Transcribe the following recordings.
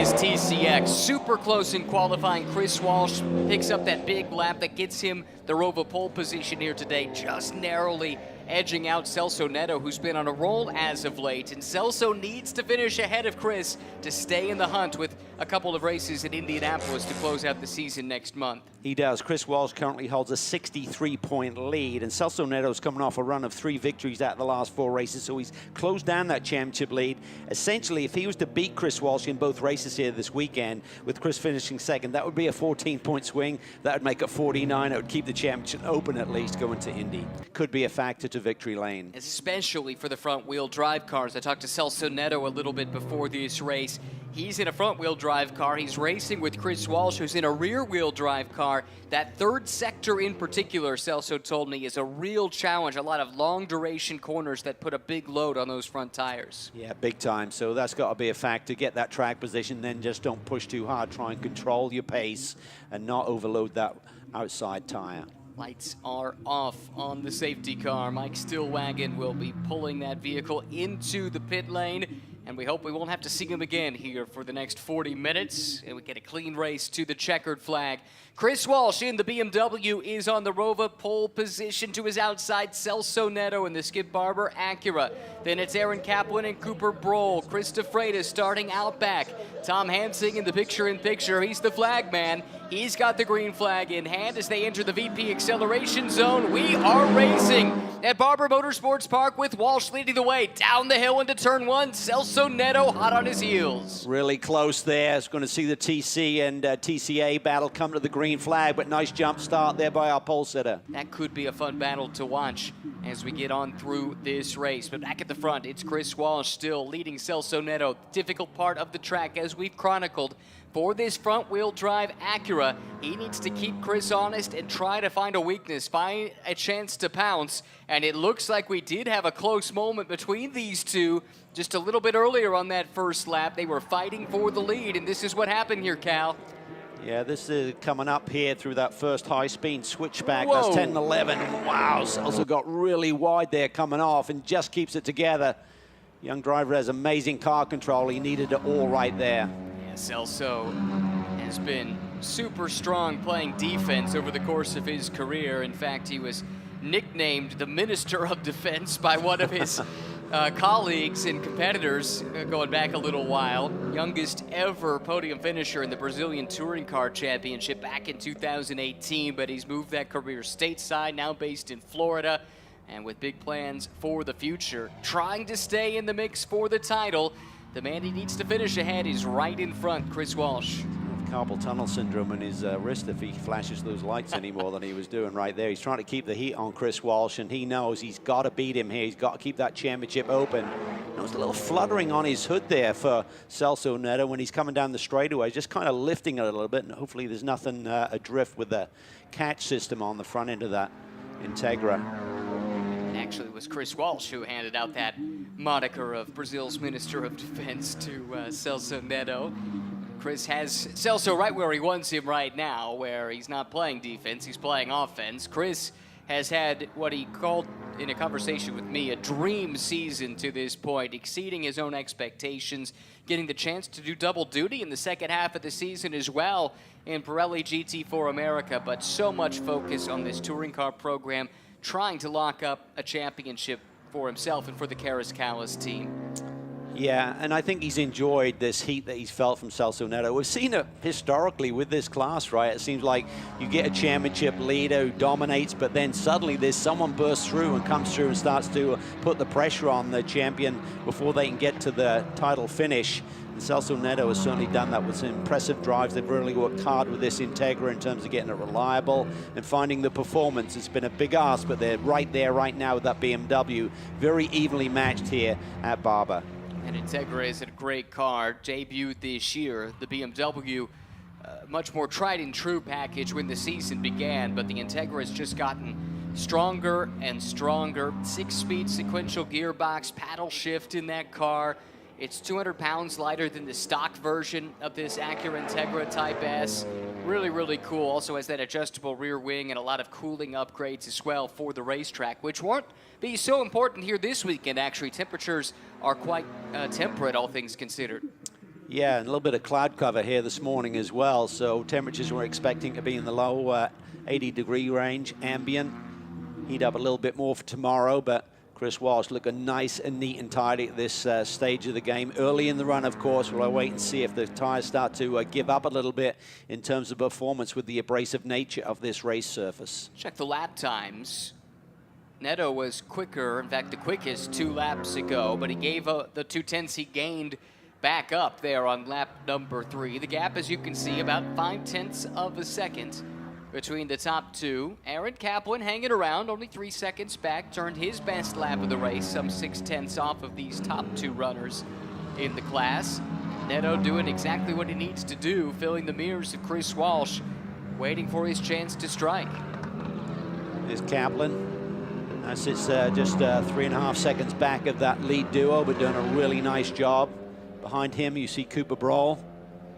his TCX. Super close in qualifying. Chris Walsh picks up that big lap that gets him the Rova pole position here today, just narrowly edging out Celso Neto, who's been on a roll as of late. And Celso needs to finish ahead of Chris to stay in the hunt with a couple of races in Indianapolis to close out the season next month. He does. Chris Walsh currently holds a 63-point lead, and Celso Neto's coming off a run of 3 victories out of the last 4 races, so he's closed down that championship lead. Essentially, if he was to beat Chris Walsh in both races here this weekend, with Chris finishing second, that would be a 14-point swing. That would make it 49. It would keep the championship open at least going to Indy. Could be a factor to victory lane. Especially for the front-wheel drive cars. I talked to Celso Neto a little bit before this race. He's in a front-wheel drive car. He's racing with Chris Walsh, who's in a rear-wheel drive car. That third sector in particular, Celso told me, is a real challenge. A lot of long-duration corners that put a big load on those front tires. Yeah, big time. So that's got to be a factor. Get that track position, then just don't push too hard. Try and control your pace and not overload that outside tire. Lights are off on the safety car. Mike Stillwagon will be pulling that vehicle into the pit lane, and we hope we won't have to see him again here for the next 40 minutes, and we get a clean race to the checkered flag. Chris Walsh in the BMW is on the Rova pole position. To his outside, Celso Neto in the Skip Barber Acura. Then it's Aaron Kaplan and Cooper Brohl. Chris DeFreitas starting out back. Tom Hansing in the picture-in-picture. He's the flag man. He's got the green flag in hand as they enter the VP acceleration zone. We are racing at Barber Motorsports Park with Walsh leading the way down the hill into turn 1. Celso Neto hot on his heels. Really close there. It's going to see the TC and TCA battle come to the green flag, but nice jump start there by our pole sitter. That could be a fun battle to watch as we get on through this race. But back at the front, it's Chris Walsh still leading Celso Neto. Difficult part of the track, as we've chronicled. For this front-wheel drive Acura, he needs to keep Chris honest and try to find a weakness, find a chance to pounce. And it looks like we did have a close moment between these two just a little bit earlier on that first lap. They were fighting for the lead, and this is what happened here, Cal. Yeah, this is coming up here through that first high-speed switchback. Whoa. That's 10 and 11. Wow, Celso got really wide there coming off and just keeps it together. Young driver has amazing car control. He needed it all right there. Yeah, Celso has been super strong playing defense over the course of his career. In fact, he was nicknamed the Minister of Defense by one of his colleagues and competitors going back a little while. Youngest ever podium finisher in the Brazilian Touring Car Championship back in 2018, but he's moved that career stateside, now based in Florida, and with big plans for the future. Trying to stay in the mix for the title. The man he needs to finish ahead is right in front, Chris Walsh. Carpal tunnel syndrome in his wrist if he flashes those lights any more than he was doing right there. He's trying to keep the heat on Chris Walsh, and he knows he's got to beat him here. He's got to keep that championship open. There was a little fluttering on his hood there for Celso Neto when he's coming down the straightaway, just kind of lifting it a little bit, and hopefully there's nothing adrift with the catch system on the front end of that Integra. Actually, it was Chris Walsh who handed out that moniker of Brazil's Minister of Defense to Celso Neto. Chris has Celso right where he wants him right now, where he's not playing defense, he's playing offense. Chris has had what he called in a conversation with me a dream season to this point, exceeding his own expectations, getting the chance to do double duty in the second half of the season as well in Pirelli GT4 America, but so much focus on this touring car program, trying to lock up a championship for himself and for the Carrascalis team. Yeah, and I think he's enjoyed this heat that he's felt from Celso Neto. We've seen it historically with this class, right? It seems like you get a championship leader who dominates, but then suddenly there's someone bursts through and comes through and starts to put the pressure on the champion before they can get to the title finish. And Celso Neto has certainly done that with some impressive drives. They've really worked hard with this Integra in terms of getting it reliable and finding the performance. It's been a big ask, but they're right there right now with that BMW. Very evenly matched here at Barber. And Integra is a great car, debuted this year. The BMW, much more tried and true package when the season began, but the Integra has just gotten stronger and stronger. 6-speed sequential gearbox, paddle shift in that car. It's 200 pounds lighter than the stock version of this Acura Integra Type S. Really, really cool. Also has that adjustable rear wing and a lot of cooling upgrades as well for the racetrack, which won't be so important here this weekend, actually. Temperatures are quite temperate, all things considered. Yeah, and a little bit of cloud cover here this morning as well. So temperatures we're expecting to be in the low 80-degree range, ambient. Heat up a little bit more for tomorrow, but Chris Walsh looking nice and neat and tidy at this stage of the game. Early in the run, of course, we'll wait and see if the tires start to give up a little bit in terms of performance with the abrasive nature of this race surface. Check the lap times. Neto was quicker, in fact, the quickest 2 laps ago, but he gave the 2/10 he gained back up there on lap number 3. The gap, as you can see, about 0.5 of a second between the top 2. Aaron Kaplan hanging around, only 3 seconds back, turned his best lap of the race, some 0.6 off of these top 2 runners in the class. Neto doing exactly what he needs to do, filling the mirrors of Chris Walsh, waiting for his chance to strike. Here's Kaplan. That sits just 3.5 seconds back of that lead duo, but doing a really nice job. Behind him, you see Cooper Brawl.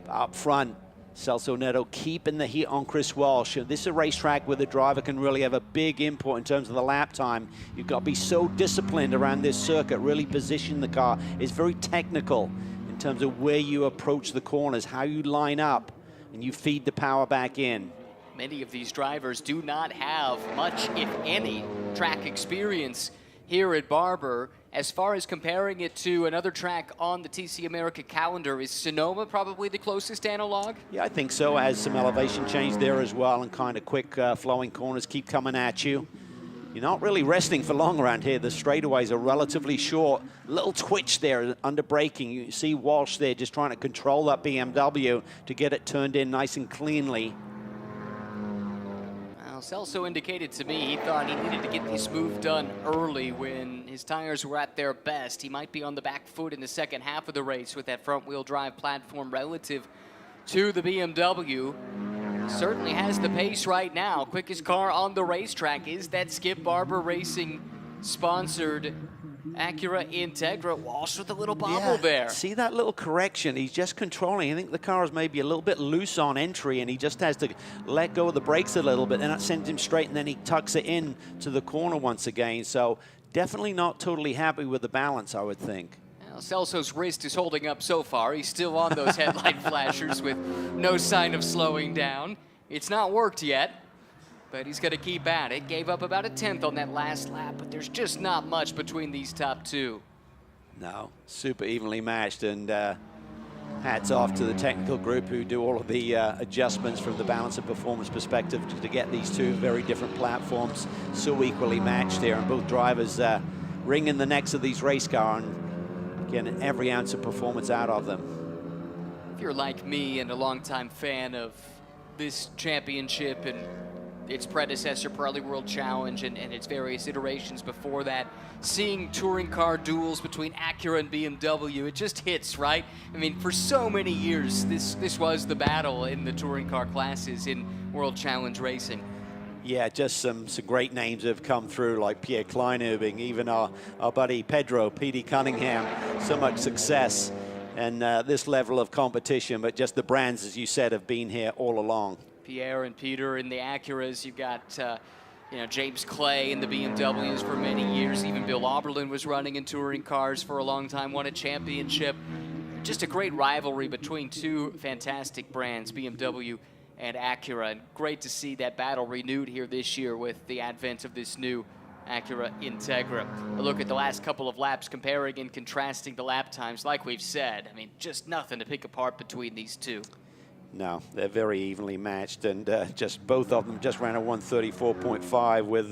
Up front, Celso Neto keeping the heat on Chris Walsh. This is a racetrack where the driver can really have a big input in terms of the lap time. You've got to be so disciplined around this circuit, really position the car. It's very technical in terms of where you approach the corners, how you line up, and you feed the power back in. Many of these drivers do not have much, if any, track experience here at Barber. As far as comparing it to another track on the TC America calendar, is Sonoma probably the closest analog? Yeah, I think so. Has some elevation change there as well, and kind of quick flowing corners keep coming at you. You're not really resting for long around here. The straightaways are relatively short. Little twitch there under braking. You see Walsh there just trying to control that BMW to get it turned in nice and cleanly. Celso indicated to me he thought he needed to get this move done early when his tires were at their best. He might be on the back foot in the second half of the race with that front-wheel drive platform relative to the BMW. Certainly has the pace right now. Quickest car on the racetrack is that Skip Barber Racing sponsored Acura Integra. Walsh with a little bobble there. See that little correction? He's just controlling. I think the car is maybe a little bit loose on entry, and he just has to let go of the brakes a little bit. Then that sends him straight, and then he tucks it in to the corner once again. So definitely not totally happy with the balance, I would think. Well, Celso's wrist is holding up so far. He's still on those headlight flashers with no sign of slowing down. It's not worked yet, but he's going to keep at it. Gave up about 1/10 on that last lap, but there's just not much between these top 2. No, super evenly matched, and hats off to the technical group who do all of the adjustments from the balance and performance perspective to get these 2 very different platforms so equally matched here, and both drivers wringing the necks of these race cars and getting every ounce of performance out of them. If you're like me and a longtime fan of this championship and its predecessor, Pirelli World Challenge, and its various iterations before that, seeing touring car duels between Acura and BMW, it just hits, right? I mean, for so many years, this was the battle in the touring car classes in World Challenge racing. Yeah, just some great names have come through, like Pierre Kleinubing, even our buddy Pedro, P.D. Cunningham. So much success and this level of competition, but just the brands, as you said, have been here all along. Pierre and Peter in the Acuras. You've got James Clay in the BMWs for many years. Even Bill Auberlin was running in touring cars for a long time, won a championship. Just a great rivalry between 2 fantastic brands, BMW and Acura. And great to see that battle renewed here this year with the advent of this new Acura Integra. A look at the last couple of laps, comparing and contrasting the lap times. Like we've said, I mean, just nothing to pick apart between these 2. No, they're very evenly matched, and just both of them just ran a 134.5 with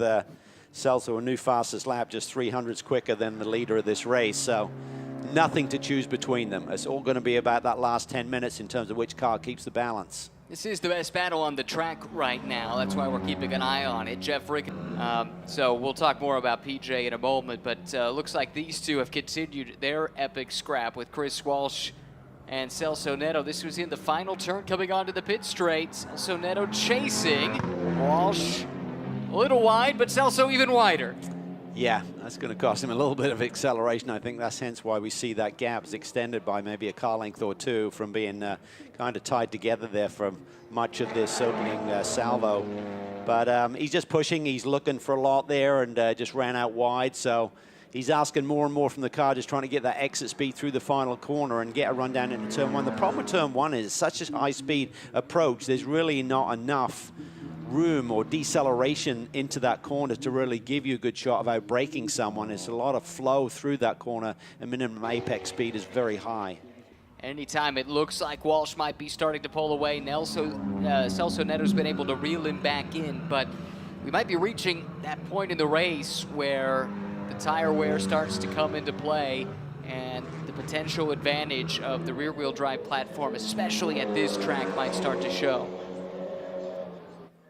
Celso, a new fastest lap, just 300ths quicker than the leader of this race. So nothing to choose between them. It's all going to be about that last 10 minutes in terms of which car keeps the balance. This is the best battle on the track right now. That's why we're keeping an eye on it. Jeff Rick. So we'll talk more about PJ in a moment, but looks like these 2 have continued their epic scrap with Chris Walsh and Celso Neto. This was in the final turn coming onto the pit straight. Celso Neto chasing. Walsh a little wide, but Celso even wider. Yeah, that's going to cost him a little bit of acceleration. I think that's hence why we see that gap is extended by maybe a car length or 2 from being kind of tied together there from much of this opening salvo. But he's just pushing. He's looking for a lot there and just ran out wide. So he's asking more and more from the car, just trying to get that exit speed through the final corner and get a run down into turn one. The problem with turn one is it's such a high-speed approach. There's really not enough room or deceleration into that corner to really give you a good shot of outbraking someone. It's a lot of flow through that corner, and minimum apex speed is very high. Anytime it looks like Walsh might be starting to pull away, Celso Neto's been able to reel him back in, but we might be reaching that point in the race where the tire wear starts to come into play and the potential advantage of the rear-wheel drive platform, especially at this track, might start to show.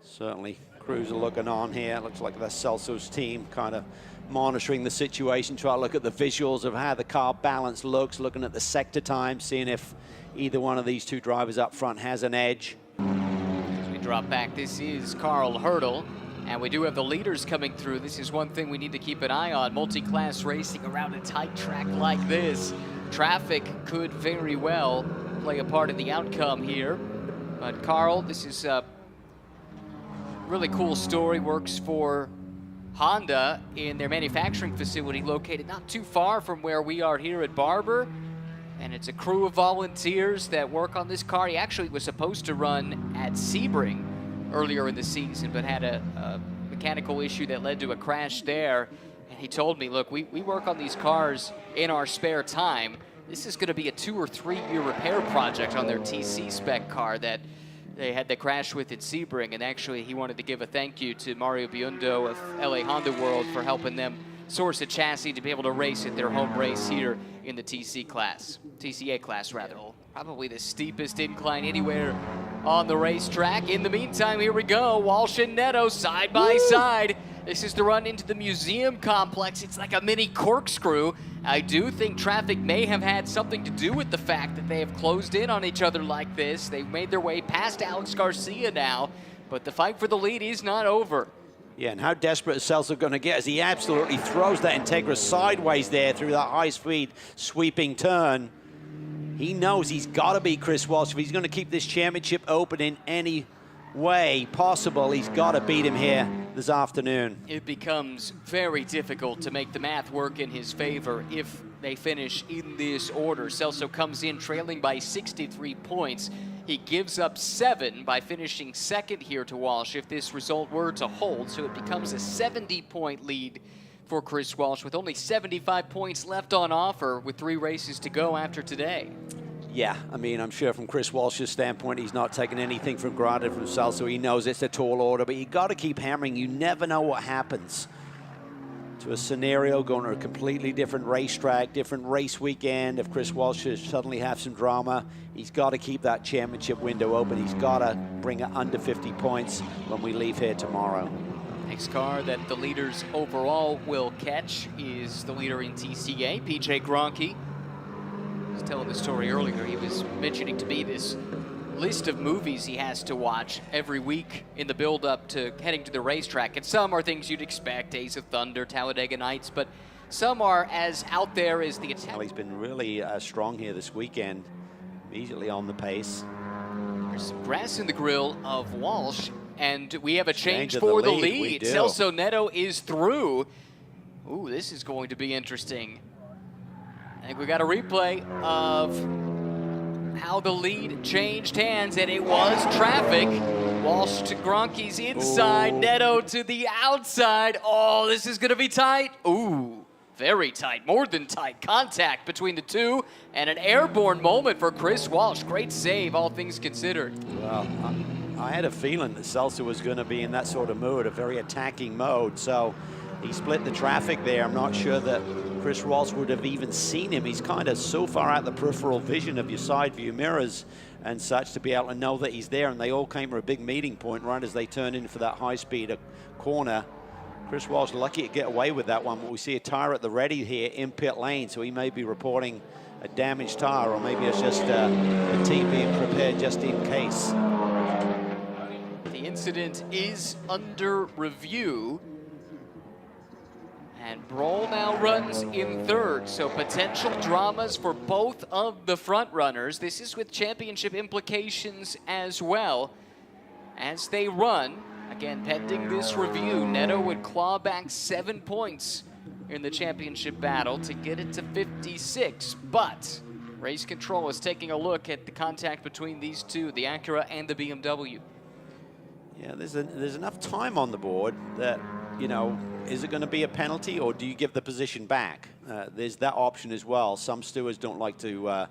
Certainly, crews are looking on here. It looks like the Celso's team kind of monitoring the situation, trying to look at the visuals of how the car balance looks, looking at the sector time, seeing if either one of these two drivers up front has an edge. As we drop back, this is Carl Hurdle, and we do have the leaders coming through. This is one thing we need to keep an eye on. Multi-class racing around a tight track like this. Traffic could very well play a part in the outcome here. But Carl, this is a really cool story, works for Honda in their manufacturing facility located not too far from where we are here at Barber. And it's a crew of volunteers that work on this car. He actually was supposed to run at Sebring earlier in the season, but had a mechanical issue that led to a crash there. And he told me, look, we work on these cars in our spare time. This is gonna be a 2 or 3 year repair project on their TC spec car that they had the crash with at Sebring, and actually he wanted to give a thank you to Mario Biondo of LA Honda World for helping them source a chassis to be able to race at their home race here in the TCA class rather. Probably the steepest incline anywhere on the racetrack. In the meantime, here we go, Walsh and Neto side by side. This is the run into the museum complex. It's like a mini corkscrew. I do think traffic may have had something to do with the fact that they have closed in on each other like this. They've made their way past Alex Garcia now, but the fight for the lead is not over. Yeah, and how desperate is Celso going to get as he absolutely throws that Integra sideways there through that high-speed sweeping turn. He knows he's got to beat Chris Walsh. If he's going to keep this championship open in any way possible, he's got to beat him here this afternoon. It becomes very difficult to make the math work in his favor if they finish in this order. Celso comes in trailing by 63 points. He gives up 7 by finishing second here to Walsh if this result were to hold, so it becomes a 70-point lead for Chris Walsh with only 75 points left on offer with 3 races to go after today. Yeah, I mean, I'm sure from Chris Walsh's standpoint, he's not taking anything for granted from Celso. He knows it's a tall order, but you got to keep hammering. You never know what happens to a scenario going to a completely different racetrack, different race weekend. If Chris Walsh should suddenly have some drama, he's got to keep that championship window open. He's got to bring it under 50 points when we leave here tomorrow. Next car that the leaders overall will catch is the leader in TCA, PJ Gronke. I was telling the story earlier. He was mentioning to me this list of movies he has to watch every week in the build-up to heading to the racetrack. And some are things you'd expect, Days of Thunder, Talladega Nights, but some are as out there as the Italian. Well, he's been really strong here this weekend, immediately on the pace. There's some grass in the grill of Walsh, and we have a change for the lead. Celso Neto is through. Ooh, this is going to be interesting. I think we got a replay of how the lead changed hands, and it was traffic. Walsh to Gronke's inside, Neto to the outside. Oh, this is gonna be tight. Ooh, very tight, more than tight. Contact between the two, and an airborne moment for Chris Walsh. Great save, all things considered. Well, I had a feeling that Celso was gonna be in that sort of mood, a very attacking mode, so he split the traffic there. I'm not sure that Chris Walsh would have even seen him. He's kind of so far out the peripheral vision of your side view mirrors and such to be able to know that he's there, and they all came to a big meeting point right as they turned in for that high-speed corner. Chris Walsh lucky to get away with that one, but we see a tire at the ready here in pit lane, so he may be reporting a damaged tire, or maybe it's just a team being prepared just in case. The incident is under review. And Broll now runs in third, so potential dramas for both of the front runners. This is with championship implications as well. As they run, again, pending this review, Neto would claw back 7 points in the championship battle to get it to 56. But race control is taking a look at the contact between these two, the Acura and the BMW. Yeah, there's enough time on the board that, you know, is it going to be a penalty or do you give the position back? There's that option as well. Some stewards don't like to,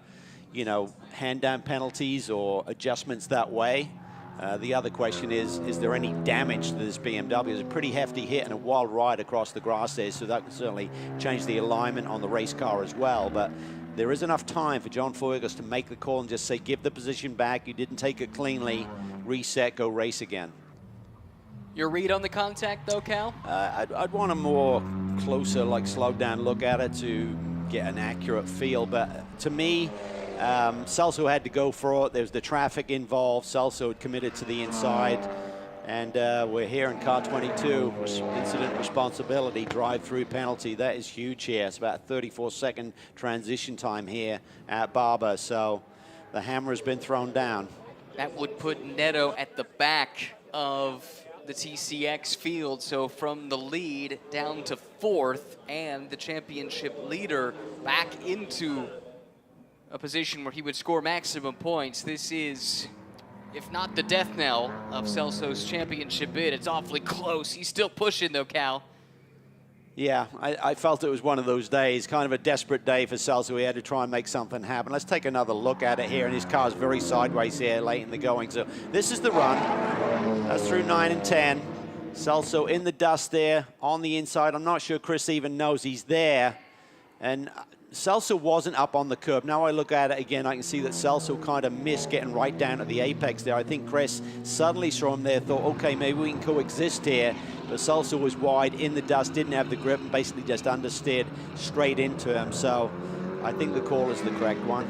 you know, hand down penalties or adjustments that way. The other question is there any damage to this BMW? It's a pretty hefty hit and a wild ride across the grass there, so that can certainly change the alignment on the race car as well. But there is enough time for John Fergus to make the call and just say, give the position back. You didn't take it cleanly. Reset, go race again. Your read on the contact, though, Cal? I'd want a more closer, like, slowed down look at it to get an accurate feel. But to me, Celso had to go for it. There's the traffic involved. Celso had committed to the inside. And we're here in car 22, incident responsibility, drive-through penalty. That is huge here. It's about a 34-second transition time here at Barber. So the hammer has been thrown down. That would put Neto at the back of the TCX field. So from the lead down to fourth and the championship leader back into a position where he would score maximum points. This is, if not the death knell of Celso's championship bid, it's awfully close. He's still pushing though, Cal. Yeah, I felt it was one of those days, kind of a desperate day for Celso. He had to try and make something happen. Let's take another look at it here, and his car's very sideways here late in the going. So this is the run. That's through 9 and 10. Celso in the dust there on the inside. I'm not sure Chris even knows he's there. And Celso wasn't up on the curb. Now I look at it again, I can see that Celso kind of missed getting right down at the apex there. I think Chris suddenly saw him there, thought, okay, maybe we can coexist here. But Celso was wide in the dust, didn't have the grip, and basically just understeered straight into him. So I think the call is the correct one.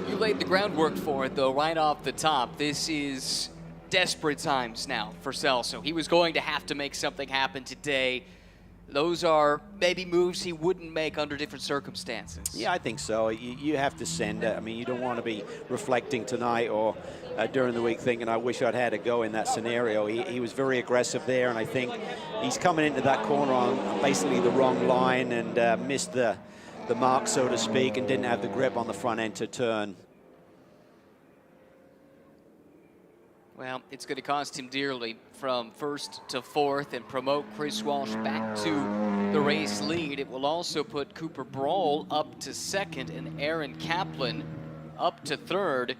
You laid the groundwork for it, though, right off the top. This is desperate times now for Celso. He was going to have to make something happen today. Those are maybe moves he wouldn't make under different circumstances. Yeah, I think so. You have to send it. I mean, you don't want to be reflecting tonight or during the week thinking, I wish I'd had a go in that scenario. He was very aggressive there, and I think he's coming into that corner on basically the wrong line and missed the mark, so to speak, and didn't have the grip on the front end to turn. Well, it's going to cost him dearly from first to fourth and promote Chris Walsh back to the race lead. It will also put Cooper Brawl up to second and Aaron Kaplan up to third.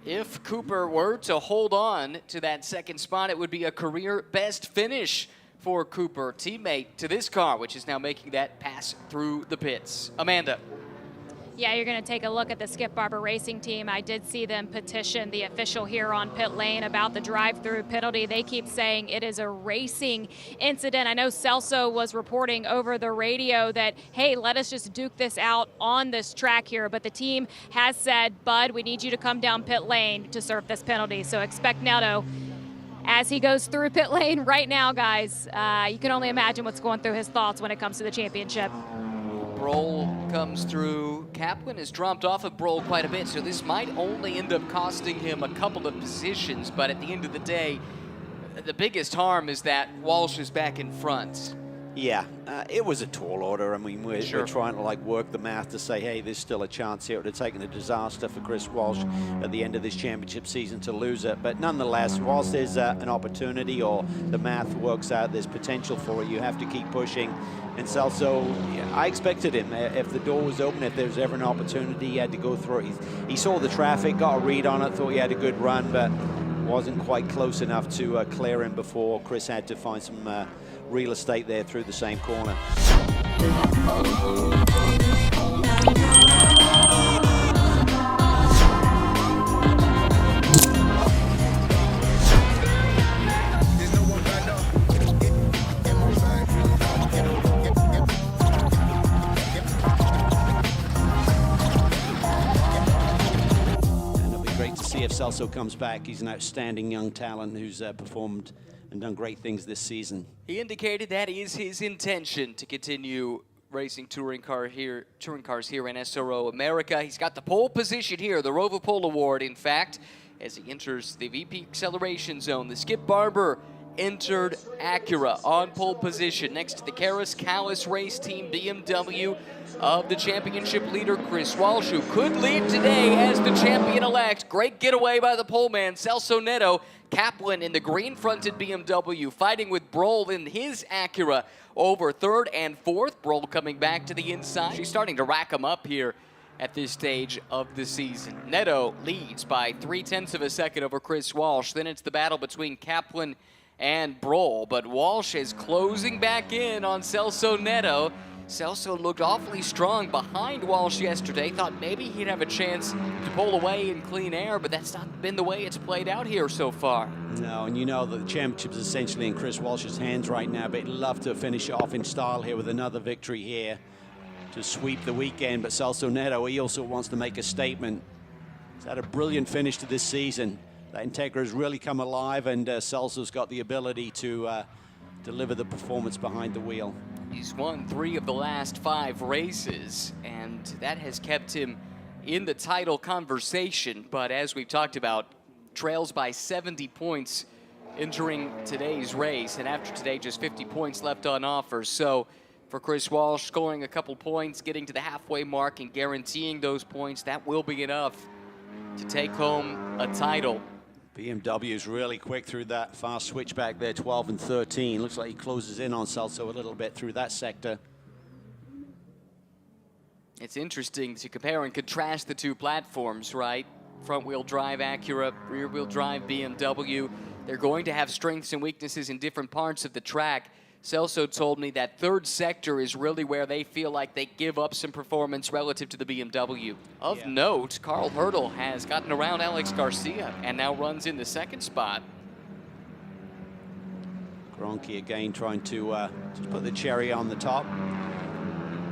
If Cooper were to hold on to that second spot, it would be a career best finish for Cooper, teammate to this car, which is now making that pass through the pits. Amanda. Yeah, you're going to take a look at the Skip Barber Racing team. I did see them petition the official here on pit lane about the drive-through penalty. They keep saying it is a racing incident. I know Celso was reporting over the radio that, hey, let us just duke this out on this track here. But the team has said, Bud, we need you to come down pit lane to serve this penalty. So expect Neto as he goes through pit lane right now, guys. You can only imagine what's going through his thoughts when it comes to the championship. Broll comes through. Kaplan has dropped off of Broll quite a bit, so this might only end up costing him a couple of positions, but at the end of the day, the biggest harm is that Walsh is back in front. Yeah, it was a tall order. I mean, we're trying to like work the math to say, hey, there's still a chance here. It would have taken a disaster for Chris Walsh at the end of this championship season to lose it. But nonetheless, whilst there's an opportunity or the math works out, there's potential for it, you have to keep pushing. And Celso, I expected him. If the door was open, if there was ever an opportunity, he had to go through it. He saw the traffic, got a read on it, thought he had a good run, but wasn't quite close enough to clear him before Chris had to find some real estate there through the same corner. If Celso comes back, he's an outstanding young talent who's performed and done great things this season. He indicated that is his intention to continue racing touring cars here in SRO America. He's got the pole position here, the Rover Pole Award, in fact, as he enters the VP acceleration zone. The Skip Barber entered Acura on pole position next to the Karis Callis race team BMW of the championship leader Chris Walsh, who could lead today as the champion-elect. Great getaway by the pole man Celso Neto. Kaplan in the green-fronted BMW fighting with Broll in his Acura over third and fourth. Broll coming back to the inside. She's starting to rack them up here at this stage of the season. Neto leads by 0.3 of a second over Chris Walsh. Then it's the battle between Kaplan and Broll, but Walsh is closing back in on Celso Neto. Celso looked awfully strong behind Walsh yesterday. Thought maybe he'd have a chance to pull away in clean air, but that's not been the way it's played out here so far. No, and you know that the championship is essentially in Chris Walsh's hands right now, but he'd love to finish it off in style here with another victory here to sweep the weekend. But Celso Neto, he also wants to make a statement. He's had a brilliant finish to this season. That Integra has really come alive, and Celso's got the ability to deliver the performance behind the wheel. He's won 3 of the last 5 races, and that has kept him in the title conversation. But as we've talked about, trails by 70 points entering today's race, and after today, just 50 points left on offer. So for Chris Walsh, scoring a couple points, getting to the halfway mark, and guaranteeing those points, that will be enough to take home a title. BMW is really quick through that fast switch back there, 12 and 13. Looks like he closes in on Celso a little bit through that sector. It's interesting to compare and contrast the two platforms, right? Front-wheel drive Acura, rear-wheel drive BMW. They're going to have strengths and weaknesses in different parts of the track. Celso told me that third sector is really where they feel like they give up some performance relative to the BMW. Of note, Carl Hurdle has gotten around Alex Garcia and now runs in the second spot. Gronke again trying to just put the cherry on the top.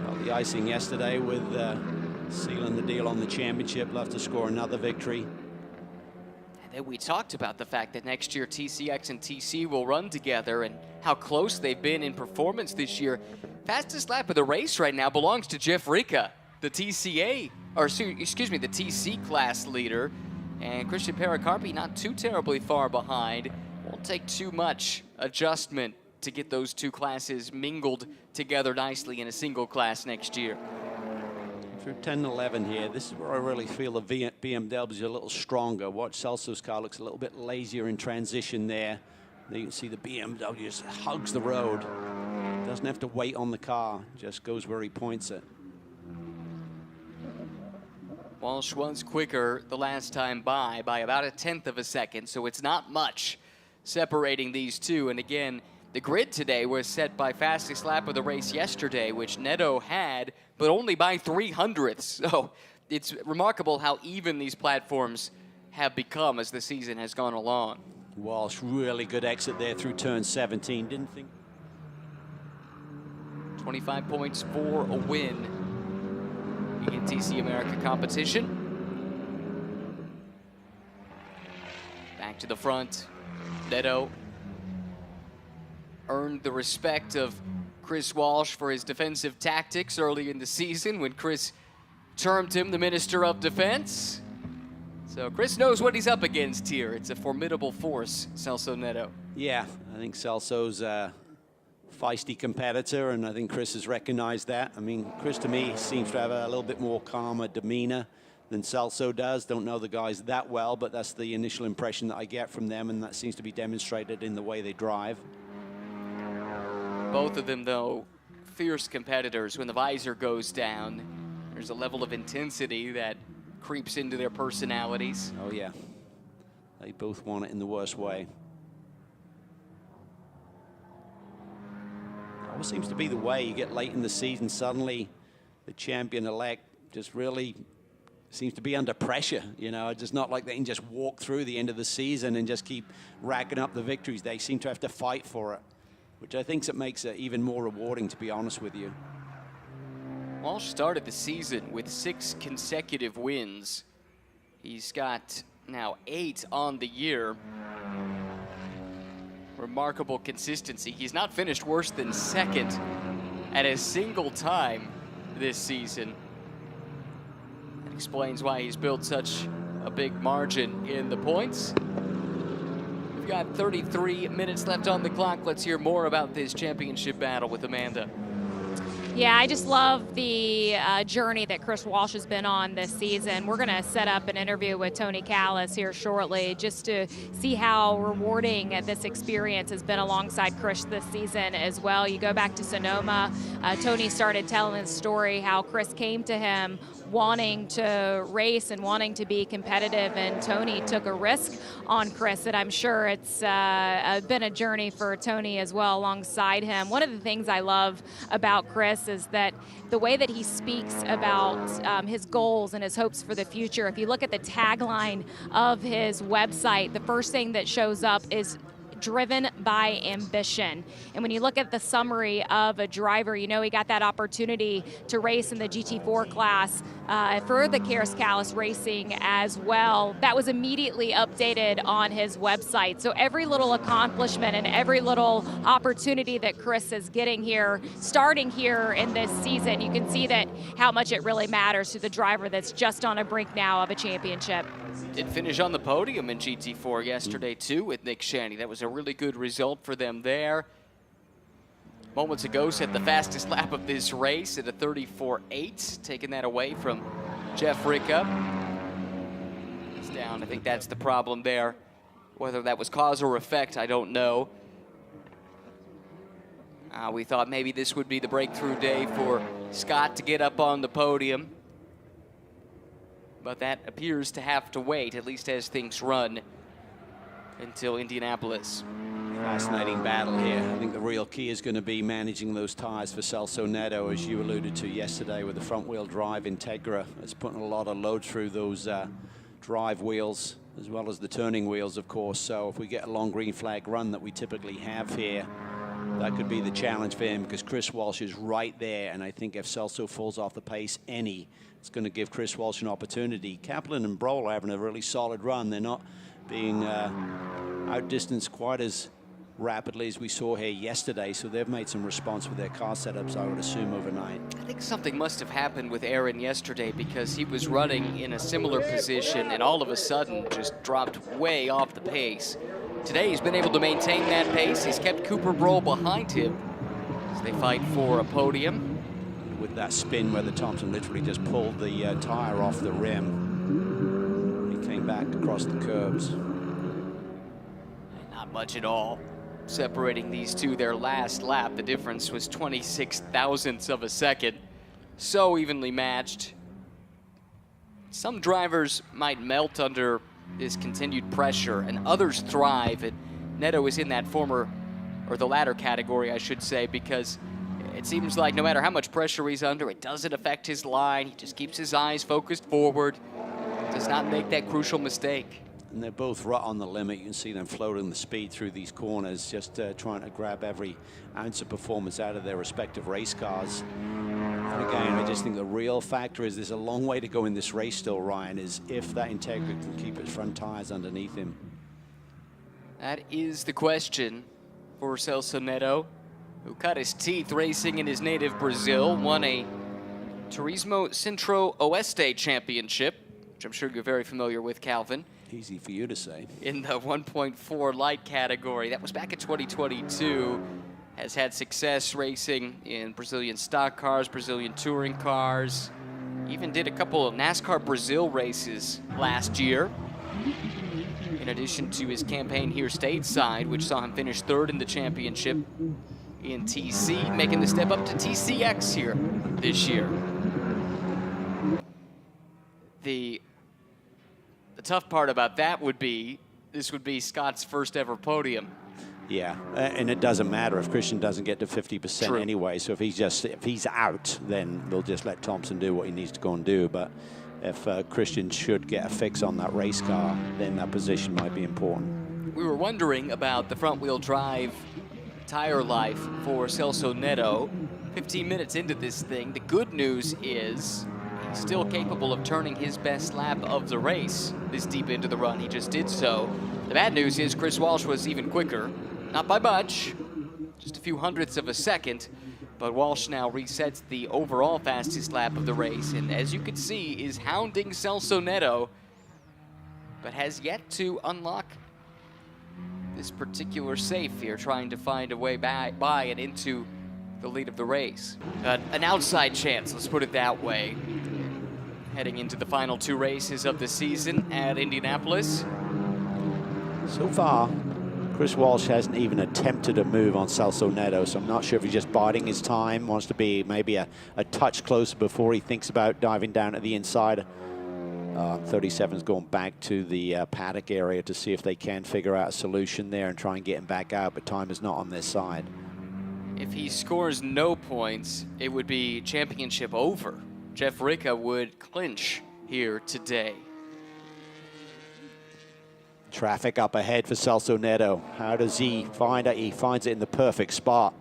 Got the icing yesterday with sealing the deal on the championship. Love to score another victory. And then we talked about the fact that next year TCX and TC will run together and how close they've been in performance this year. Fastest lap of the race right now belongs to Jeff Rica, the TCA, or excuse me, the TC class leader. And Christian Pericarpi not too terribly far behind. Won't take too much adjustment to get those two classes mingled together nicely in a single class next year. Through 10 and 11 here, this is where I really feel the BMW is a little stronger. Watch Celso's car looks a little bit lazier in transition there. You can see the BMW just hugs the road. Doesn't have to wait on the car, just goes where he points it. Walsh was quicker the last time by about 1/10 of a second, so it's not much separating these two. And again, the grid today was set by fastest lap of the race yesterday, which Neto had, but only by 0.03. So it's remarkable how even these platforms have become as the season has gone along. Walsh, really good exit there through turn 17. Didn't think. 25 points for a win in TC America competition. Back to the front, Neto earned the respect of Chris Walsh for his defensive tactics early in the season when Chris termed him the Minister of Defense. So Chris knows what he's up against here. It's a formidable force, Celso Neto. Yeah, I think Celso's a feisty competitor, and I think Chris has recognized that. I mean, Chris to me seems to have a little bit more calmer demeanor than Celso does. Don't know the guys that well, but that's the initial impression that I get from them, and that seems to be demonstrated in the way they drive. Both of them, though, fierce competitors. When the visor goes down, there's a level of intensity that creeps into their personalities. Oh, yeah. They both want it in the worst way. Always seems to be the way. You get late in the season, suddenly the champion-elect just really seems to be under pressure. You know, it's just not like they can just walk through the end of the season and just keep racking up the victories. They seem to have to fight for it, which I think makes it even more rewarding, to be honest with you. Walsh started the season with 6 consecutive wins. He's got now 8 on the year. Remarkable consistency. He's not finished worse than second at a single time this season. That explains why he's built such a big margin in the points. We've got 33 minutes left on the clock. Let's hear more about this championship battle with Amanda. Yeah, I just love the journey that Chris Walsh has been on this season. We're going to set up an interview with Tony Callis here shortly just to see how rewarding this experience has been alongside Chris this season as well. You go back to Sonoma, Tony started telling his story how Chris came to him wanting to race and wanting to be competitive, and Tony took a risk on Chris, and I'm sure it's been a journey for Tony as well alongside him. One of the things I love about Chris is that the way that he speaks about his goals and his hopes for the future. If you look at the tagline of his website, the first thing that shows up is driven by ambition. And when you look at the summary of a driver, you know he got that opportunity to race in the GT4 class for the Karis Callis Racing as well. That was immediately updated on his website. So every little accomplishment and every little opportunity that Chris is getting here, starting here in this season, you can see that how much it really matters to the driver that's just on a brink now of a championship. Did finish on the podium in GT4 yesterday too with Nick Shanny. That was a really good result for them there. Moments ago set the fastest lap of this race at a 34.8, taking that away from Jeff Ricka. It's down. I think that's the problem there. Whether that was cause or effect, I don't know. We thought maybe this would be the breakthrough day for Scott to get up on the podium. But that appears to have to wait, at least as things run, until Indianapolis. Fascinating battle here. I think the real key is going to be managing those tires for Celso Neto, as you alluded to yesterday with the front-wheel drive Integra. It's putting a lot of load through those drive wheels, as well as the turning wheels, of course. So if we get a long green flag run that we typically have here, that could be the challenge for him, because Chris Walsh is right there. And I think if Celso falls off the pace it's going to give Chris Walsh an opportunity. Kaplan and Broll are having a really solid run. They're not being outdistanced quite as rapidly as we saw here yesterday, so they've made some response with their car setups, I would assume, overnight. I think something must have happened with Aaron yesterday, because he was running in a similar position and all of a sudden just dropped way off the pace. Today he's been able to maintain that pace. He's kept Cooper Broll behind him as they fight for a podium. With that spin where the Thompson literally just pulled the tire off the rim. He came back across the curbs. Not much at all separating these two. Their last lap, the difference was 26 thousandths of a second. So evenly matched. Some drivers might melt under this continued pressure, and others thrive. And Neto is in that the latter category, I should say, because it seems like no matter how much pressure he's under, it doesn't affect his line. He just keeps his eyes focused forward, does not make that crucial mistake. And they're both right on the limit. You can see them floating the speed through these corners, just trying to grab every ounce of performance out of their respective race cars. And again, I just think the real factor is there's a long way to go in this race still, Ryan, is if that Integra can keep its front tires underneath him. That is the question for Celso Neto, who cut his teeth racing in his native Brazil, won a Turismo Centro Oeste championship, which I'm sure you're very familiar with, Calvin. Easy for you to say. In the 1.4 light category. That was back in 2022. Has had success racing in Brazilian stock cars, Brazilian touring cars. Even did a couple of NASCAR Brazil races last year. In addition to his campaign here stateside, which saw him finish third in the championship in TC, making the step up to TCX here this year. The tough part about that would be, this would be Scott's first ever podium. Yeah, and it doesn't matter if Christian doesn't get to 50% anyway. So if he's out, then they'll just let Thompson do what he needs to go and do. But if Christian should get a fix on that race car, then that position might be important. We were wondering about the front-wheel drive tire life for Celso Neto. 15 minutes into this thing, the good news is he's still capable of turning his best lap of the race this deep into the run. He just did so. The bad news is Chris Walsh was even quicker. Not by much, just a few hundredths of a second, but Walsh now resets the overall fastest lap of the race, and as you can see, is hounding Celso Neto, but has yet to unlock this particular safe here, trying to find a way by and into the lead of the race. An outside chance, let's put it that way. Heading into the final 2 races of the season at Indianapolis. So far, Chris Walsh hasn't even attempted a move on Celso Neto, so I'm not sure if he's just biding his time, wants to be maybe a touch closer before he thinks about diving down at the inside. 37's going back to the paddock area to see if they can figure out a solution there and try and get him back out, but time is not on their side. If he scores no points, it would be championship over. Jeff Ricca would clinch here today. Traffic up ahead for Celso Neto. How does he find it? He finds it in the perfect spot.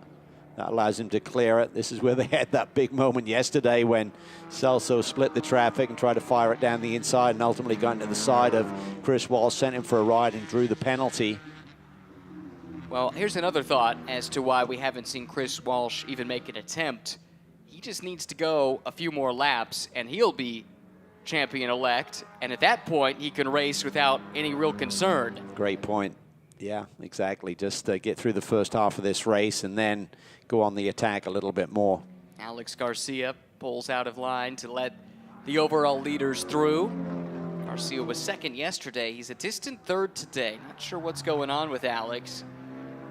That allows him to clear it. This is where they had that big moment yesterday when Celso split the traffic and tried to fire it down the inside and ultimately got into the side of Chris Walsh, sent him for a ride and drew the penalty. Well, here's another thought as to why we haven't seen Chris Walsh even make an attempt. He just needs to go a few more laps and he'll be champion-elect, and at that point he can race without any real concern. Great point. Yeah, exactly. Just get through the first half of this race and then go on the attack a little bit more. Alex Garcia pulls out of line to let the overall leaders through. Garcia was second yesterday. He's a distant third today. Not sure what's going on with Alex,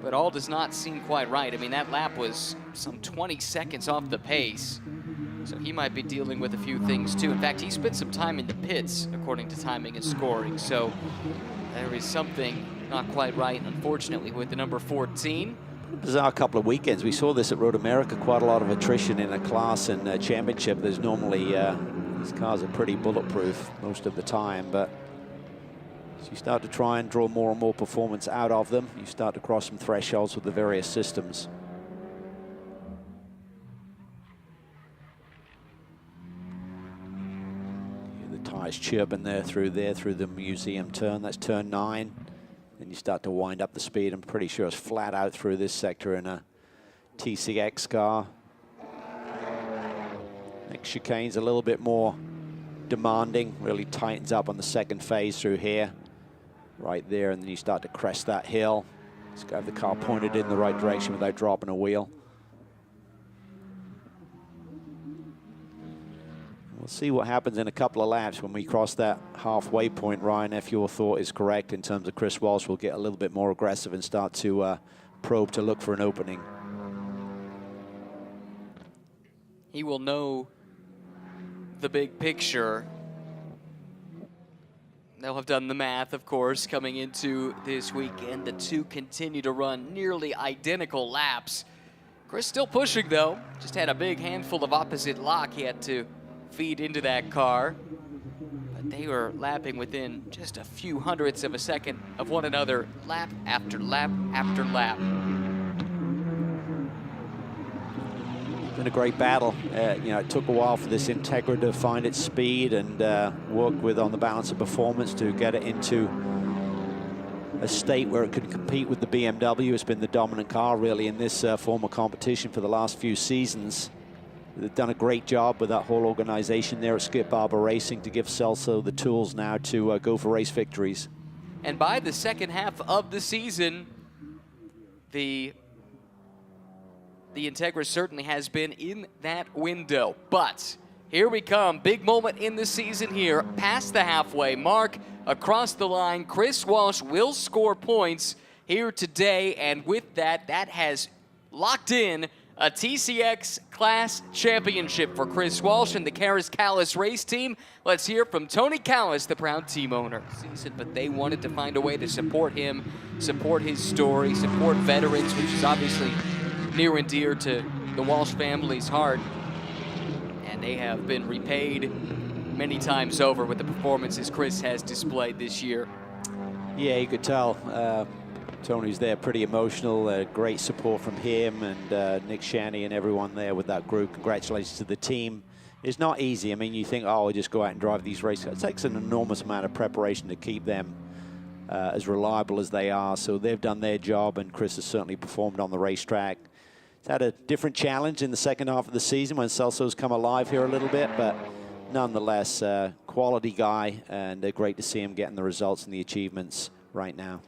but all does not seem quite right. I mean, that lap was some 20 seconds off the pace. So he might be dealing with a few things too. In fact, he spent some time in the pits, according to timing and scoring. So there is something not quite right, unfortunately, with the number 14. Bizarre couple of weekends. We saw this at Road America, quite a lot of attrition in a class and championship. There's normally, these cars are pretty bulletproof most of the time, but as you start to try and draw more and more performance out of them, you start to cross some thresholds with the various systems. Tires chirping there through the museum turn. That's turn 9. Then you start to wind up the speed. I'm pretty sure it's flat out through this sector in a TCX car. Next chicane's a little bit more demanding, really tightens up on the second phase through here. Right there, and then you start to crest that hill. Just have the car pointed in the right direction without dropping a wheel. We'll see what happens in a couple of laps when we cross that halfway point, Ryan. If your thought is correct in terms of Chris Walsh will get a little bit more aggressive and start to probe to look for an opening. He will know the big picture. They'll have done the math, of course, coming into this weekend. The two continue to run nearly identical laps. Chris still pushing, though. Just had a big handful of opposite lock he had to feed into that car, but they were lapping within just a few hundredths of a second of one another, lap after lap after lap. Been a great battle. You know, it took a while for this Integra to find its speed and work with on the balance of performance to get it into a state where it could compete with the BMW. It's been the dominant car really in this form of competition for the last few seasons. They've done a great job with that whole organization there at Skip Barber Racing to give Celso the tools now to go for race victories. And by the second half of the season, the Integra certainly has been in that window. But here we come, big moment in the season here, past the halfway mark, across the line. Chris Walsh will score points here today, and with that, that has locked in a TCX Class Championship for Chris Walsh and the Karis Callis race team. Let's hear from Tony Callis, the proud team owner. But they wanted to find a way to support him, support his story, support veterans, which is obviously near and dear to the Walsh family's heart. And they have been repaid many times over with the performances Chris has displayed this year. Yeah, you could tell. Tony's there, pretty emotional, great support from him and Nick Shanny and everyone there with that group. Congratulations to the team. It's not easy. I mean, you think, oh, we'll just go out and drive these races. It takes an enormous amount of preparation to keep them as reliable as they are. So they've done their job, and Chris has certainly performed on the racetrack. He's had a different challenge in the second half of the season when Celso's come alive here a little bit, but nonetheless, quality guy, and great to see him getting the results and the achievements right now.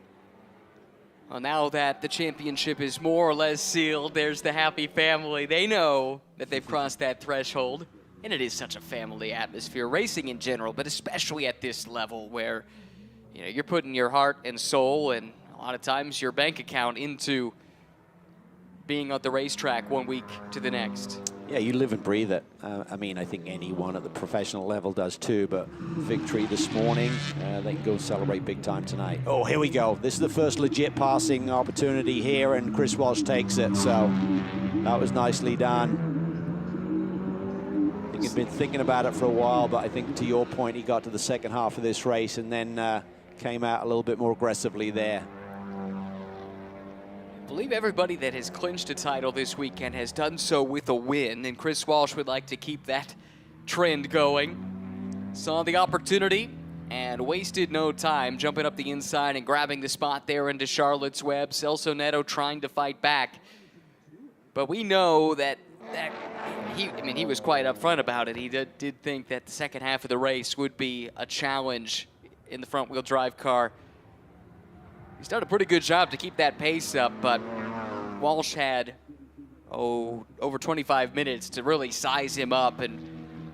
Well, now that the championship is more or less sealed, there's the happy family. They know that they've crossed that threshold, and it is such a family atmosphere, racing in general, but especially at this level where you're putting your heart and soul and a lot of times your bank account into being at the racetrack one week to the next. Yeah, you live and breathe it. I mean, I think anyone at the professional level does too, but victory this morning, they can go celebrate big time tonight. Oh, here we go. This is the first legit passing opportunity here, and Chris Walsh takes it, so that was nicely done. I think he'd been thinking about it for a while, but I think to your point, he got to the second half of this race and then came out a little bit more aggressively there. I believe everybody that has clinched a title this weekend has done so with a win, and Chris Walsh would like to keep that trend going. Saw the opportunity and wasted no time jumping up the inside and grabbing the spot there into Charlotte's Web. Celso Neto trying to fight back. But we know that he was quite upfront about it. He did think that the second half of the race would be a challenge in the front-wheel drive car. He's done a pretty good job to keep that pace up, but Walsh had, over 25 minutes to really size him up and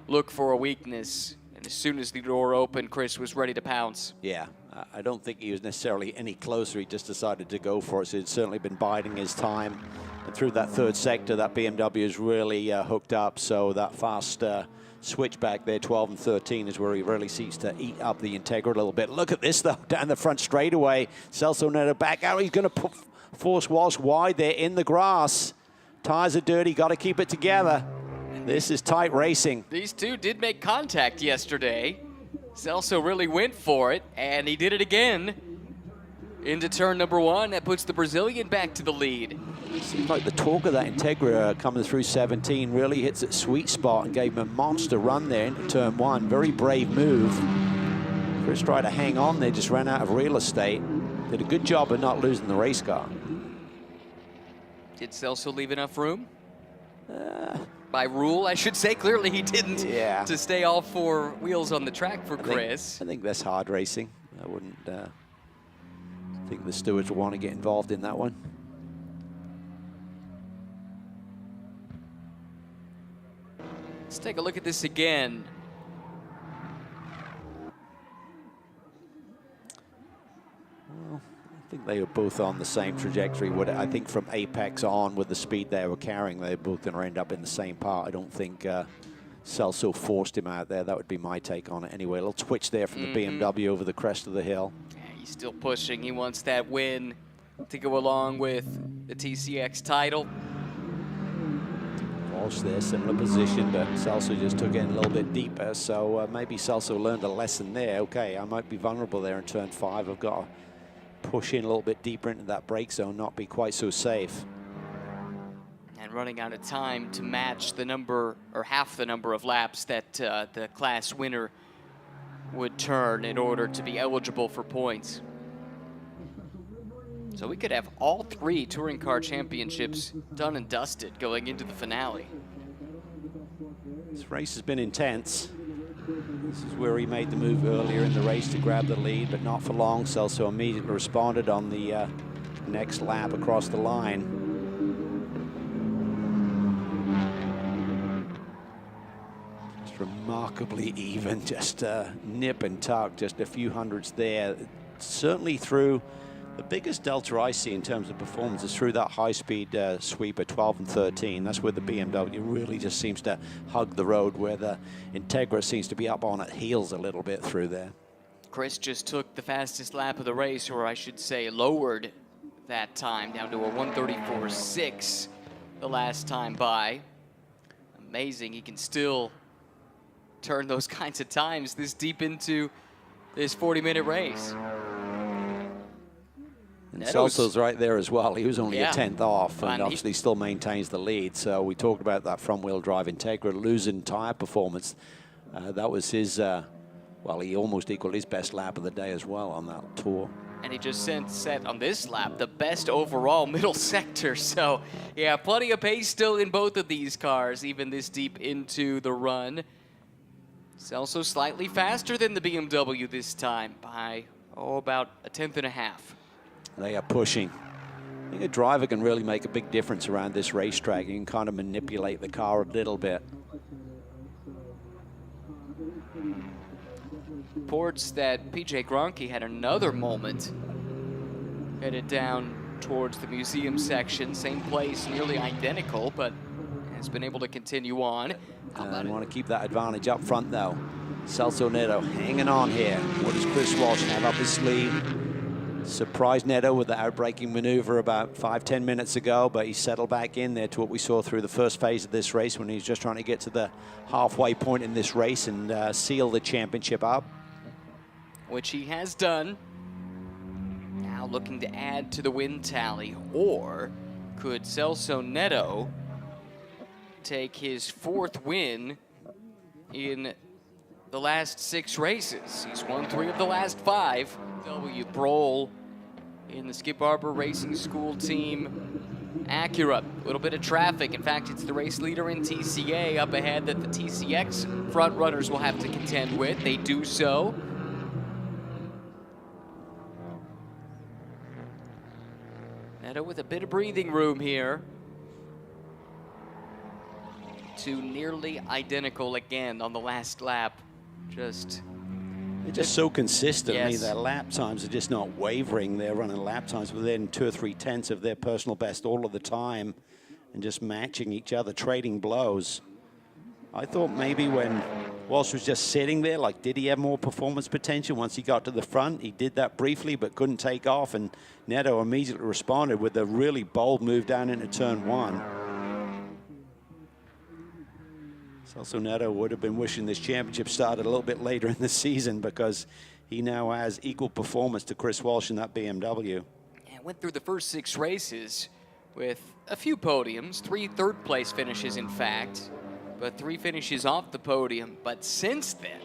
look for a weakness. And as soon as the door opened, Chris was ready to pounce. Yeah, I don't think he was necessarily any closer. He just decided to go for it. So he'd certainly been biding his time. And through that third sector, that BMW is really hooked up. So that fast switch back there, 12 and 13, is where he really seeks to eat up the Integra a little bit. Look at this, though, down the front straightaway. Celso Neto back out. He's going to force Walsh wide there in the grass. Tires are dirty, got to keep it together. This is tight racing. These two did make contact yesterday. Celso really went for it, and he did it again into turn number one. That puts the Brazilian back to the lead. Seems like the torque of that Integra coming through 17 really hits its sweet spot and gave him a monster run there into turn one. Very brave move. Chris tried to hang on there, just ran out of real estate. Did a good job of not losing the race car. Did Celso leave enough room? By rule, I should say. Clearly he didn't. Yeah. To stay all four wheels on the track for Chris. I think that's hard racing. I wouldn't think the stewards will want to get involved in that one. Let's take a look at this again. Well, I think they were both on the same trajectory. I think from apex on, with the speed they were carrying, they're both going to end up in the same part. I don't think Celso forced him out there. That would be my take on it anyway. A little twitch there from the BMW over the crest of the hill. Yeah, he's still pushing. He wants that win to go along with the TCX title. Walsh there, similar position, but Celso just took it in a little bit deeper, so maybe Celso learned a lesson there. Okay, I might be vulnerable there in turn 5. I've got to push in a little bit deeper into that brake zone, not be quite so safe. And running out of time to match the number, or half the number of laps that the class winner would turn in order to be eligible for points. So we could have all 3 touring car championships done and dusted going into the finale. This race has been intense. This is where he made the move earlier in the race to grab the lead, but not for long. Celso immediately responded on the next lap across the line. Just remarkably even, just nip and tuck, just a few hundredths there. Certainly through the biggest delta I see in terms of performance is through that high-speed sweep at 12 and 13. That's where the BMW really just seems to hug the road, where the Integra seems to be up on its heels a little bit through there. Chris just took the fastest lap of the race, or I should say lowered that time down to a 1:34.6 the last time by. Amazing, he can still turn those kinds of times this deep into this 40-minute race. And Celso's right there as well. He was only a 10th off, and And obviously still maintains the lead. So we talked about that front-wheel drive Integra losing tire performance. That was his, well, he almost equaled his best lap of the day as well on that tour. And he just set on this lap the best overall middle sector. So, yeah, plenty of pace still in both of these cars, even this deep into the run. Celso slightly faster than the BMW this time by, about 1/10 and a half. They are pushing. I think a driver can really make a big difference around this racetrack. You can kind of manipulate the car a little bit. Reports that PJ Gronke had another moment headed down towards the museum section. Same place, nearly identical, but has been able to continue on. I want to keep that advantage up front, though. Celso Neto hanging on here. What does Chris Walsh have up his sleeve? Surprised Neto with the outbraking maneuver about 5-10 minutes ago, but he settled back in there to what we saw through the first phase of this race when he was just trying to get to the halfway point in this race and seal the championship up. Which he has done. Now looking to add to the win tally. Or could Celso Neto take his 4th win in the last 6 races? He's won 3 of the last 5. W. Broll in the Skip Barber Racing School team Acura. A little bit of traffic. In fact, it's the race leader in TCA up ahead that the TCX front runners will have to contend with. They do so. Neto with a bit of breathing room here. 2 nearly identical again on the last lap. They're just so consistently, yes. Their lap times are just not wavering. They're running lap times within 2 or 3 tenths of their personal best all of the time and just matching each other, trading blows. I thought maybe when Walsh was just sitting there, like, did he have more performance potential once he got to the front? He did that briefly, but couldn't take off, and Neto immediately responded with a really bold move down into turn 1. Celso Neto would have been wishing this championship started a little bit later in the season because he now has equal performance to Chris Walsh in that BMW. And went through the first 6 races with a few podiums, 3 third-place finishes, in fact, but 3 finishes off the podium. But since then,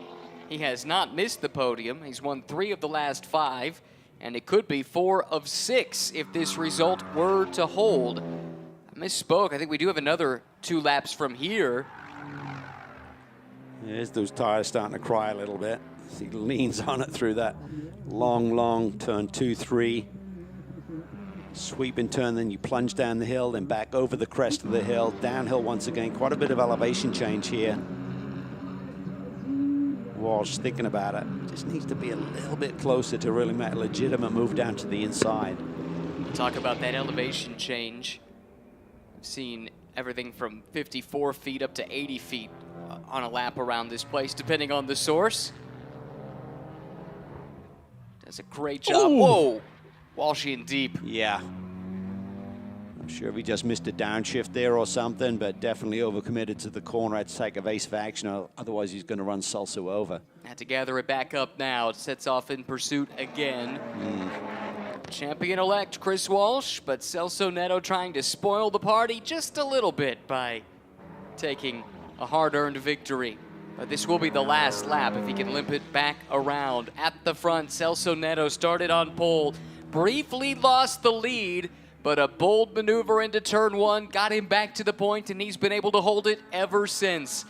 he has not missed the podium. He's won 3 of the last 5, and it could be 4 of 6 if this result were to hold. I misspoke. I think we do have another 2 laps from here. There's those tires starting to cry a little bit. He leans on it through that long turn 2-3. Sweeping turn, then you plunge down the hill, then back over the crest of the hill, downhill once again. Quite a bit of elevation change here. Walsh thinking about it. Just needs to be a little bit closer to really make a legitimate move down to the inside. Talk about that elevation change. We've seen everything from 54 feet up to 80 feet on a lap around this place, depending on the source. Does a great job. Ooh. Whoa! Walshian deep. Yeah. I'm sure if he just missed a downshift there or something, but definitely overcommitted to the corner. Had to take evasive action, otherwise he's going to run Celso over. Had to gather it back up now. It sets off in pursuit again. Champion-elect Chris Walsh, but Celso Neto trying to spoil the party just a little bit by taking a hard-earned victory. But this will be the last lap if he can limp it back around. At the front, Celso Neto started on pole, briefly lost the lead, but a bold maneuver into turn 1 got him back to the point, and he's been able to hold it ever since.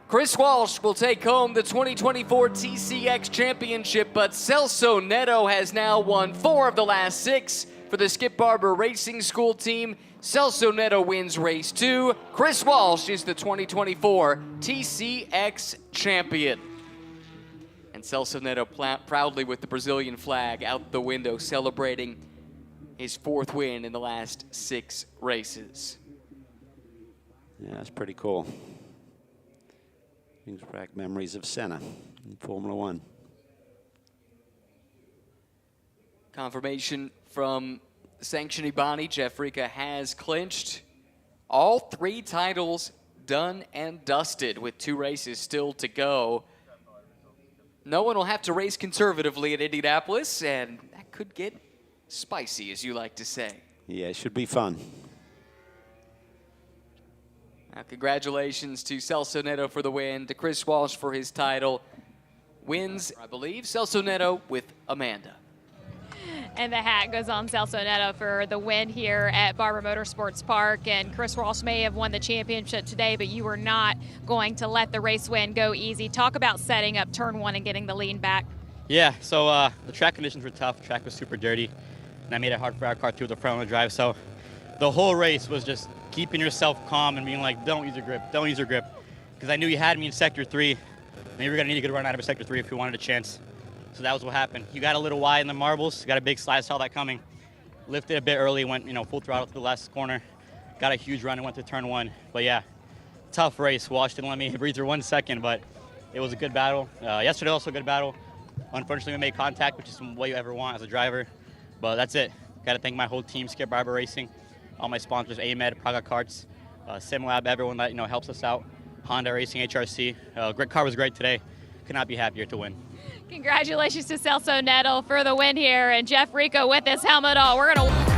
Chris Walsh will take home the 2024 TCX Championship, but Celso Neto has now won 4 of the last 6 for the Skip Barber Racing School team. Celso Neto wins race 2. Chris Walsh is the 2024 TCX champion. And Celso Neto proudly with the Brazilian flag out the window, celebrating his 4th win in the last 6 races. Yeah, that's pretty cool. Brings back memories of Senna in Formula 1. Confirmation from sanctioning body, Jeff Rica has clinched all 3 titles done and dusted with 2 races still to go. No one will have to race conservatively at Indianapolis, and that could get spicy, as you like to say. Yeah, it should be fun. Now, congratulations to Celso Neto for the win, to Chris Walsh for his title. Wins, I believe, Celso Neto with Amanda. And the hat goes on Celso Neto for the win here at Barber Motorsports Park. And Chris Walsh may have won the championship today, but you were not going to let the race win go easy. Talk about setting up turn 1 and getting the lead back. Yeah, so the track conditions were tough. The track was super dirty, and that made it hard for our car to the front wheel drive. So the whole race was just keeping yourself calm and being like, don't use your grip, don't use your grip. Because I knew you had me in sector 3, and you were going to need a good run out of sector 3 if you wanted a chance. So that was what happened. You got a little wide in the marbles, got a big slide, saw that coming. Lifted a bit early, went full throttle to the last corner. Got a huge run and went to turn 1. But yeah, tough race. Walsh didn't let me breathe through 1 second, but it was a good battle. Yesterday also a good battle. Unfortunately, we made contact, which is what you ever want as a driver. But that's it. Got to thank my whole team, Skip Barber Racing, all my sponsors, AMED, Praga Karts, SimLab, everyone that helps us out, Honda Racing, HRC. Great car was great today. Could not be happier to win. Congratulations to Celso Neto for the win here, and Jeff Rico with his helmet on. We're going to